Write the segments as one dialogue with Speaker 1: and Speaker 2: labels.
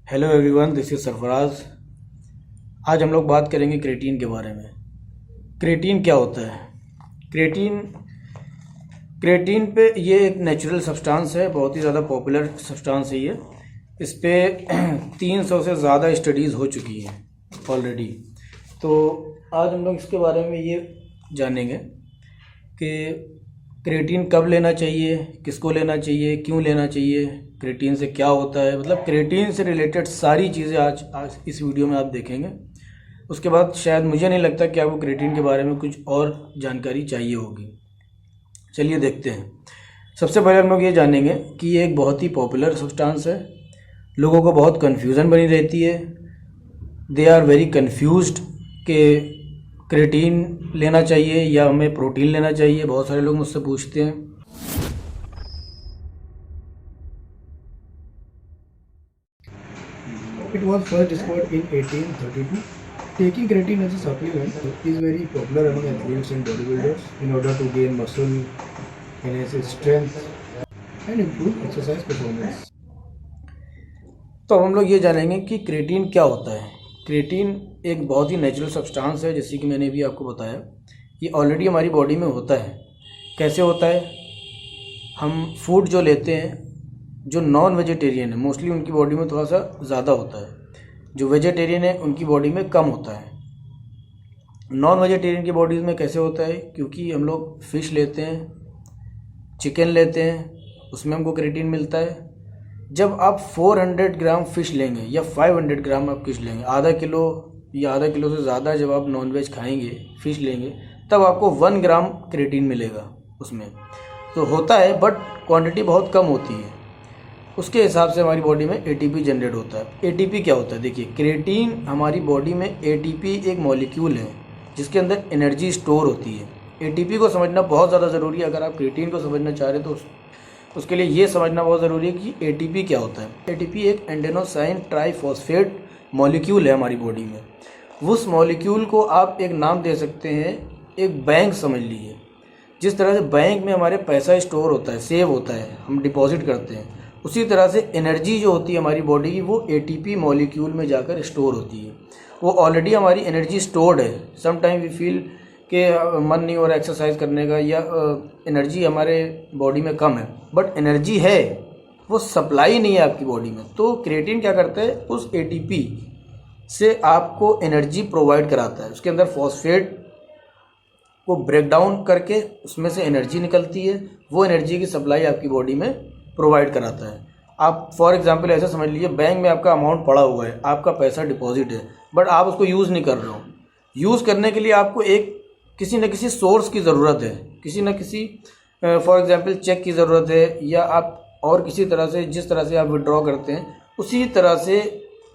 Speaker 1: Hello everyone, this is Sarfaraz. आज हम लोग बात करेंगे क्रेटीन के बारे में। क्रेटीन क्या होता है? क्रेटीन पे ये एक नेचुरल सब्सटेंस है, बहुत ही ज़्यादा पॉपुलर सब्सटेंस है ये। इस पे 300 से ज़्यादा स्टडीज़ हो चुकी हैं ऑलरेडी। तो आज हम लोग इसके बारे में ये जानेंगे कि क्रेटीन कब लेना चाहिए, किसको लेना चाहिए, क्यों लेना चाहिए, क्रेटीन से क्या होता है, मतलब क्रेटीन से रिलेटेड सारी चीज़ें आज इस वीडियो में आप देखेंगे। उसके बाद शायद मुझे नहीं लगता कि आपको क्रेटीन के बारे में कुछ और जानकारी चाहिए होगी। चलिए देखते हैं। सबसे पहले हम लोग ये जानेंगे कि ये एक बहुत ही पॉपुलर सब्सटेंस है। लोगों को बहुत कन्फ्यूज़न बनी रहती है। दे आर वेरी कन्फ्यूज्ड कि क्रेटीन लेना चाहिए या हमें प्रोटीन लेना चाहिए। बहुत सारे लोग मुझसे पूछते हैं।
Speaker 2: It was first discovered in 1832. Taking creatine as a supplement is very popular among athletes and bodybuilders in order to gain muscle, enhance strength, and improve exercise performance.
Speaker 1: तो अब हम लोग ये जानेंगे कि क्रेटीन क्या होता है। क्रेटीन एक बहुत ही नेचुरल सब्सटेंस है, जैसे कि मैंने भी आपको बताया। ये ऑलरेडी हमारी बॉडी में होता है। कैसे होता है? हम फूड जो लेते हैं, जो नॉन वेजिटेरियन है मोस्टली उनकी बॉडी में थोड़ा सा ज़्यादा होता है। जो वेजिटेरियन है उनकी बॉडी में कम होता है। नॉन वेजिटेरियन की बॉडीज़ में कैसे होता है? क्योंकि हम लोग फ़िश लेते हैं, चिकन लेते हैं, उसमें हमको क्रेटीन मिलता है। जब आप 400 ग्राम फ़िश लेंगे या 500 ग्राम आप फ़िश लेंगे, आधा किलो या आधा किलो से ज़्यादा जब आप नॉन वेज खाएंगे, फ़िश लेंगे, तब आपको 1 ग्राम क्रेटीन मिलेगा उसमें। तो होता है बट क्वांटिटी बहुत कम होती है। उसके हिसाब से हमारी बॉडी में एटीपी जनरेट होता है। एटीपी क्या होता है? देखिए, क्रेटीन हमारी बॉडी में एटीपी एक मॉलिक्यूल है जिसके अंदर एनर्जी स्टोर होती है। एटीपी को समझना बहुत ज़्यादा ज़रूरी है। अगर आप क्रेटीन को समझना चाह रहे हैं तो उसके लिए ये समझना बहुत ज़रूरी है कि एटीपी क्या होता है। एटीपी एक एंडेनोसाइन ट्राइफॉस्फेट मॉलिक्यूल है हमारी बॉडी में। उस मॉलिक्यूल को आप एक नाम दे सकते हैं, एक बैंक समझ लीजिए। जिस तरह से बैंक में हमारे पैसा स्टोर होता है, सेव होता है, हम डिपॉजिट करते हैं, उसी तरह से एनर्जी जो होती है हमारी बॉडी की, वो एटीपी मॉलिक्यूल में जाकर स्टोर होती है। वो ऑलरेडी हमारी एनर्जी स्टोर्ड है। सम टाइम वी फील कि मन नहीं हो रहा एक्सरसाइज करने का या एनर्जी हमारे बॉडी में कम है, बट एनर्जी है, वो सप्लाई नहीं है आपकी बॉडी में। तो क्रेटीन क्या करता है? उस एटीपी से आपको एनर्जी प्रोवाइड कराता है। उसके अंदर फॉस्फेट को ब्रेक डाउन करके उसमें से एनर्जी निकलती है। वो एनर्जी की सप्लाई आपकी बॉडी में प्रोवाइड कराता है। आप फॉर एग्जांपल ऐसा समझ लीजिए, बैंक में आपका अमाउंट पड़ा हुआ है, आपका पैसा डिपॉजिट है, बट आप उसको यूज़ नहीं कर रहे हो। यूज़ करने के लिए आपको एक किसी न किसी सोर्स की ज़रूरत है, किसी न किसी फॉर एग्जांपल चेक की ज़रूरत है, या आप और किसी तरह से, जिस तरह से आप विड्रॉ करते हैं उसी तरह से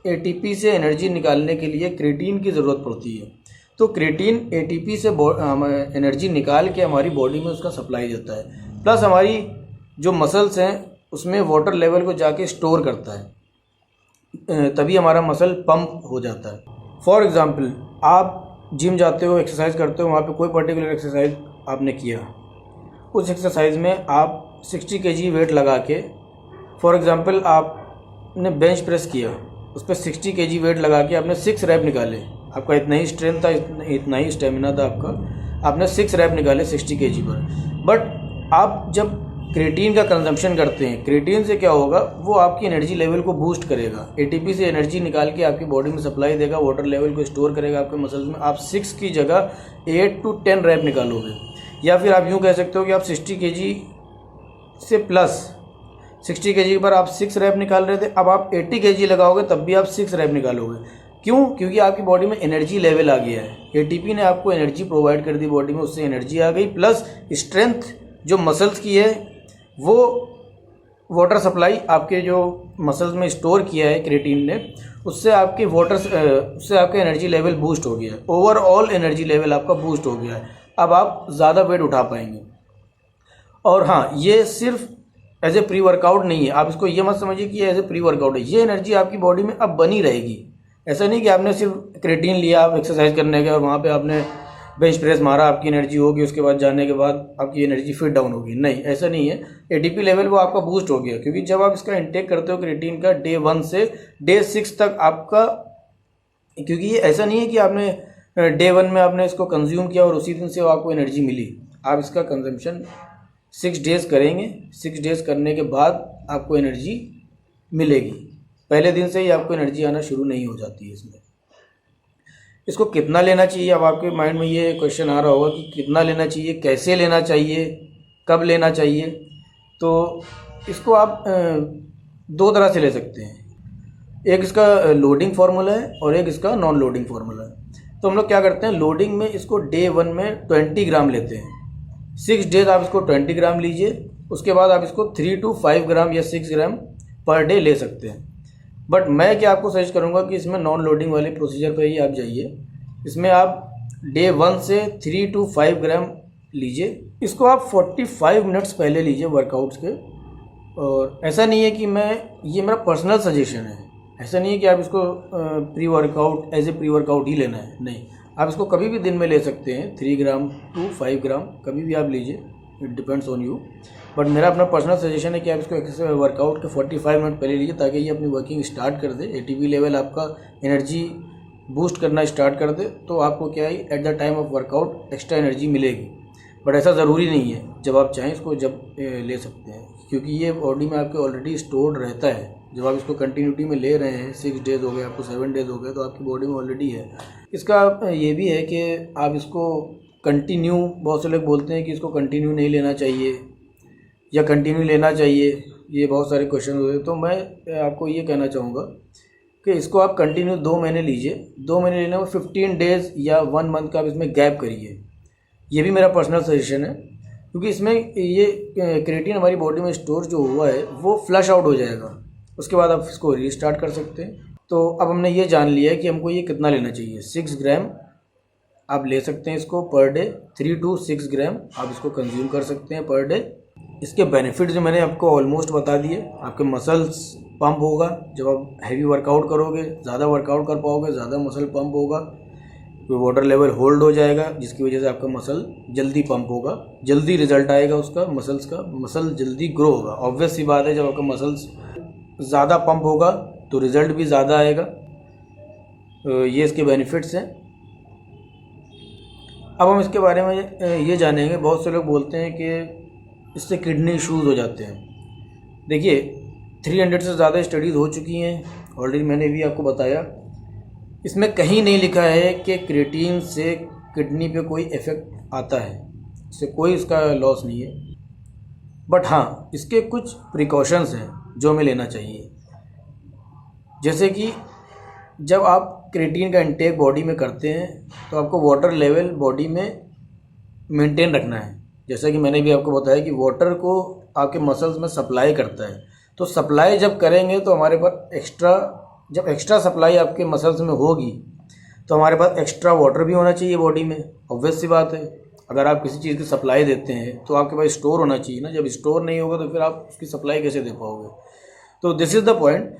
Speaker 1: एटीपी से एनर्जी निकालने के लिए क्रेटीन की ज़रूरत पड़ती है। तो क्रेटीन एटीपी से एनर्जी निकाल के हमारी बॉडी में उसका सप्लाई देता है। प्लस हमारी जो मसल्स हैं उसमें वाटर लेवल को जाके स्टोर करता है, तभी हमारा मसल पंप हो जाता है। फॉर एग्ज़ाम्पल, आप जिम जाते हो, एक्सरसाइज करते हो, वहाँ पे कोई पर्टिकुलर एक्सरसाइज आपने किया, उस एक्सरसाइज में आप 60 kg वेट लगा के, फॉर एग्ज़ाम्पल आपने बेंच प्रेस किया, उस पर 60 kg वेट लगा के आपने 6 रैप निकाले। आपका इतना ही स्ट्रेंथ था, इतना ही स्टेमिना था आपका, आपने 6 रैप निकाले 60 kg पर। बट आप जब क्रेटीन का कंजम्पशन करते हैं, क्रेटीन से क्या होगा? वो आपकी एनर्जी लेवल को बूस्ट करेगा। एटीपी से एनर्जी निकाल के आपकी बॉडी में सप्लाई देगा, वाटर लेवल को स्टोर करेगा आपके मसल्स में। आप 6 की जगह 8 to 10 रैप निकालोगे। या फिर आप यूँ कह सकते हो कि आप 60 kg से प्लस 60 kg पर आप 6 रैप निकाल रहे थे, अब आप 80 kg लगाओगे तब भी आप 6 रैप निकालोगे। क्यों? क्योंकि आपकी बॉडी में एनर्जी लेवल आ गया है। एटीपी ने आपको एनर्जी प्रोवाइड कर दी बॉडी में, उससे एनर्जी आ गई, प्लस स्ट्रेंथ जो मसल्स की है, वो वाटर सप्लाई आपके जो मसल्स में स्टोर किया है क्रेटीन ने, उससे आपके एनर्जी लेवल बूस्ट हो गया है। ओवरऑल एनर्जी लेवल आपका बूस्ट हो गया है। अब आप ज़्यादा वेट उठा पाएंगे। और हाँ, ये सिर्फ एज ए प्री वर्कआउट नहीं है। आप इसको ये मत समझिए कि एज ए प्री वर्कआउट है। ये एनर्जी आपकी बॉडी में अब बनी रहेगी। ऐसा नहीं कि आपने सिर्फ क्रेटीन लिया आप एक्सरसाइज करने के और वहाँ पे आपने बेंच प्रेस मारा आपकी एनर्जी होगी, उसके बाद जाने के बाद आपकी एनर्जी फिर डाउन होगी। नहीं, ऐसा नहीं है। एटीपी लेवल वो आपका बूस्ट हो गया, क्योंकि जब आप इसका इंटेक करते हो क्रिएटिन का डे 1 से डे 6 तक आपका, क्योंकि ये ऐसा नहीं है कि आपने डे 1 में आपने इसको कंज्यूम किया और उसी दिन से आपको एनर्जी मिली। आप इसका कंजम्पशन 6 डेज़ करेंगे, 6 डेज़ करने के बाद आपको एनर्जी मिलेगी। पहले दिन से ही आपको एनर्जी आना शुरू नहीं हो जाती है इसमें। इसको कितना लेना चाहिए, अब आपके माइंड में ये क्वेश्चन आ रहा होगा कि कितना लेना चाहिए, कैसे लेना चाहिए, कब लेना चाहिए। तो इसको आप 2 तरह से ले सकते हैं। एक इसका लोडिंग फार्मूला है और एक इसका नॉन लोडिंग फार्मूला है। तो हम लोग क्या करते हैं, लोडिंग में इसको डे 1 में 20 ग्राम लेते हैं। 6 डेज आप इसको 20 ग्राम लीजिए, उसके बाद आप इसको 3 to 5 ग्राम या 6 ग्राम पर डे ले सकते हैं। बट मैं क्या आपको सजेस्ट करूंगा कि इसमें नॉन लोडिंग वाले प्रोसीजर पे ही आप जाइए। इसमें आप डे 1 से 3 to 5 ग्राम लीजिए। इसको आप 45 मिनट्स पहले लीजिए वर्कआउट्स के। और ऐसा नहीं है कि ये मेरा पर्सनल सजेशन है, ऐसा नहीं है कि आप इसको pre workout as a pre workout ही लेना है। नहीं, आप इसको कभी भी दिन में ले सकते हैं, 3 ग्राम to 5 ग्राम कभी भी आप लीजिए, it depends on you. But मेरा अपना पर्सनल सजेशन है कि आप इसको वर्कआउट के 45 मिनट पहले लीजिए, ताकि ये अपनी वर्किंग स्टार्ट कर दे, एटीपी लेवल आपका एनर्जी बूस्ट करना स्टार्ट कर दे। तो आपको क्या है, at the time of workout extra energy मिलेगी। बट ऐसा ज़रूरी नहीं है, जब आप चाहें इसको जब ले सकते हैं, क्योंकि ये बॉडी में आपके ऑलरेडी स्टोर्ड रहता है। जब आप इसको कंटिन्यूटी में ले रहे हैं, 6 डेज़ हो गए, आपको 7 डेज़ हो गए, तो आपकी बॉडी में ऑलरेडी है। इसका ये भी है कि आप इसको कंटिन्यू, बहुत से लोग बोलते हैं कि इसको कंटिन्यू नहीं लेना चाहिए या कंटिन्यू लेना चाहिए, ये बहुत सारे क्वेश्चन होते हैं। तो मैं आपको ये कहना चाहूँगा कि इसको आप कंटिन्यू 2 महीने लीजिए। 2 महीने लेने में 15 डेज़ या 1 मंथ का आप इसमें गैप करिए। ये भी मेरा पर्सनल सजेशन है, क्योंकि इसमें ये क्रिएटिन हमारी बॉडी में स्टोर जो हुआ है वो फ्लश आउट हो जाएगा, उसके बाद आप इसको रीस्टार्ट कर सकते हैं। तो अब हमने ये जान लिया है कि हमको ये कितना लेना चाहिए। 6 ग्राम आप ले सकते हैं इसको पर डे, 3 to 6 ग्राम आप इसको कंज्यूम कर सकते हैं पर डे। इसके बेनिफिट जो मैंने आपको ऑलमोस्ट बता दिए। आपके मसल्स पंप होगा, जब आप हैवी वर्कआउट करोगे, ज़्यादा वर्कआउट कर पाओगे, ज़्यादा मसल पंप होगा, तो वाटर लेवल होल्ड हो जाएगा, जिसकी वजह से आपका मसल जल्दी पंप होगा, जल्दी रिजल्ट आएगा उसका, मसल्स का, मसल जल्दी ग्रो होगा। ऑब्वियस सी बात है, जब आपका मसल्स ज़्यादा पंप होगा तो रिज़ल्ट भी ज़्यादा आएगा। ये इसके बेनिफिट्स हैं। अब हम इसके बारे में ये जानेंगे। बहुत से लोग बोलते हैं कि इससे किडनी इशूज़ हो जाते हैं। देखिए, 300 से ज़्यादा स्टडीज़ हो चुकी हैं, ऑलरेडी मैंने भी आपको बताया। इसमें कहीं नहीं लिखा है कि क्रिएटिन से किडनी पे कोई इफ़ेक्ट आता है, इससे कोई इसका लॉस नहीं है। बट हाँ, इसके कुछ प्रिकॉशंस हैं जो हमें लेना चाहिए। जैसे कि जब आप क्रिएटिन का इंटेक बॉडी में करते हैं तो आपको वाटर लेवल बॉडी में मेंटेन रखना है। जैसा कि मैंने भी आपको बताया कि वाटर को आपके मसल्स में सप्लाई करता है। तो सप्लाई जब करेंगे तो हमारे पास जब एक्स्ट्रा सप्लाई आपके मसल्स में होगी तो हमारे पास एक्स्ट्रा वाटर भी होना चाहिए बॉडी में। ऑब्वियस सी बात है, अगर आप किसी चीज़ की सप्लाई देते हैं तो आपके पास स्टोर होना चाहिए ना। जब स्टोर नहीं होगा तो फिर आप उसकी सप्लाई कैसे दे पाओगे। तो दिस इज़ द पॉइंट।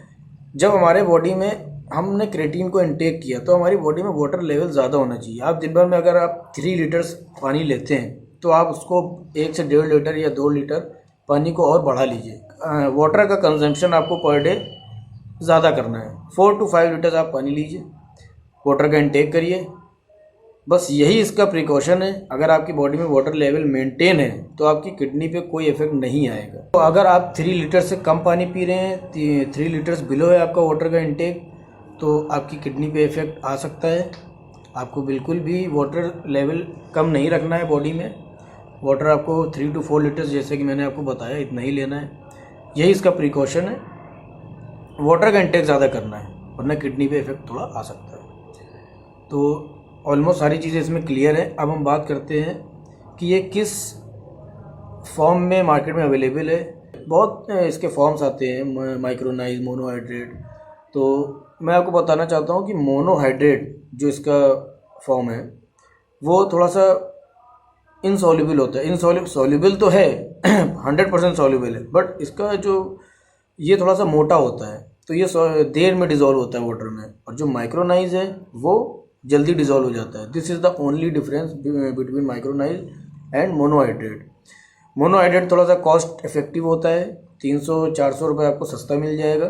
Speaker 1: जब हमारे बॉडी में हमने क्रिएटिन को इंटेक किया तो हमारी बॉडी में वाटर लेवल ज़्यादा होना चाहिए। आप दिन भर में अगर आप 3 लीटर्स पानी लेते हैं तो आप उसको 1 से 1.5 लीटर या 2 लीटर पानी को और बढ़ा लीजिए। वाटर का कंजम्पशन आपको पर डे ज़्यादा करना है। 4 to 5 लीटर्स आप पानी लीजिए, वाटर का इंटेक करिए। बस यही इसका प्रिकॉशन है। अगर आपकी बॉडी में वाटर लेवल मेंटेन है तो आपकी किडनी पे कोई इफेक्ट नहीं आएगा। तो अगर आप 3 लीटर से कम पानी पी रहे हैं, 3 लीटर्स बिलो है आपका वाटर का इंटेक, तो आपकी किडनी पे इफेक्ट आ सकता है। आपको बिल्कुल भी वाटर लेवल कम नहीं रखना है बॉडी में। वाटर आपको 3 to 4 लीटर्स, जैसे कि मैंने आपको बताया, इतना ही लेना है। यही इसका प्रिकॉशन है। वाटर का इंटेक ज़्यादा करना है, वरना किडनी पे इफेक्ट थोड़ा आ सकता है। तो ऑलमोस्ट सारी चीज़ें इसमें क्लियर है। अब हम बात करते हैं कि ये किस फॉर्म में मार्केट में अवेलेबल है। बहुत इसके फॉर्म्स आते हैं, माइक्रोनाइज, मोनोहाइड्रेट। तो मैं आपको बताना चाहता हूँ कि मोनोहाइड्रेट जो इसका फॉर्म है वो थोड़ा सा इनसॉल्युबल होता है। सॉल्युबल तो है 100% सॉल्युबल है, बट इसका जो ये थोड़ा सा मोटा होता है, तो ये देर में डिज़ोल्व होता है वाटर में। और जो माइक्रोनाइज है वो जल्दी डिजॉल्व हो जाता है। This is the only difference between micronised and monohydrate. Monohydrate थोड़ा सा कॉस्ट इफेक्टिव होता है, 300-400 रुपये आपको सस्ता मिल जाएगा।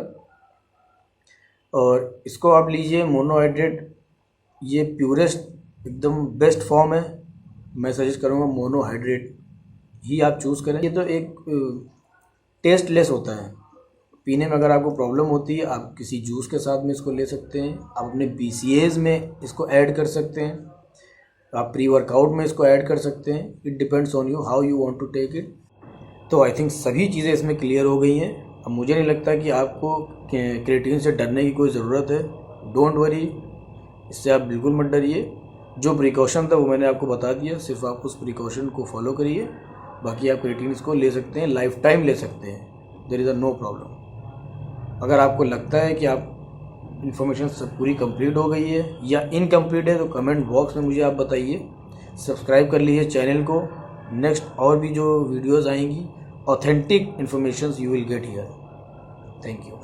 Speaker 1: और इसको आप लीजिए मोनोहाइड्रेट, ये प्यूरेस्ट एकदम बेस्ट फॉर्म है। मैं सजेस्ट करूँगा मोनोहाइड्रेट ही आप चूज़ करें। ये तो एक टेस्टलेस होता है, पीने में अगर आपको प्रॉब्लम होती है आप किसी जूस के साथ में इसको ले सकते हैं, आप अपने BCAAs में इसको ऐड कर सकते हैं, आप प्री वर्कआउट में इसको ऐड कर सकते हैं। It depends on you how you want to take it. तो आई थिंक सभी चीज़ें इसमें क्लियर हो गई हैं। अब मुझे नहीं लगता कि आपको क्रिएटिन से डरने की कोई ज़रूरत है। डोंट वरी, इससे आप बिल्कुल मत डरिए। जो प्रिकॉशन था वो मैंने आपको बता दिया, सिर्फ आप उस प्रिकॉशन को फॉलो करिए। बाकी आप क्रिएटिन इसको ले सकते हैं, लाइफ टाइम ले सकते हैं, देयर इज़ नो प्रॉब्लम। अगर आपको लगता है कि आप इन्फॉर्मेशन सब पूरी कंप्लीट हो गई है या इनकम्प्लीट है तो कमेंट बॉक्स में मुझे आप बताइए। सब्सक्राइब कर लीजिए चैनल को। नेक्स्ट और भी जो वीडियोज़ आएंगी, authentic information you will get here. Thank you.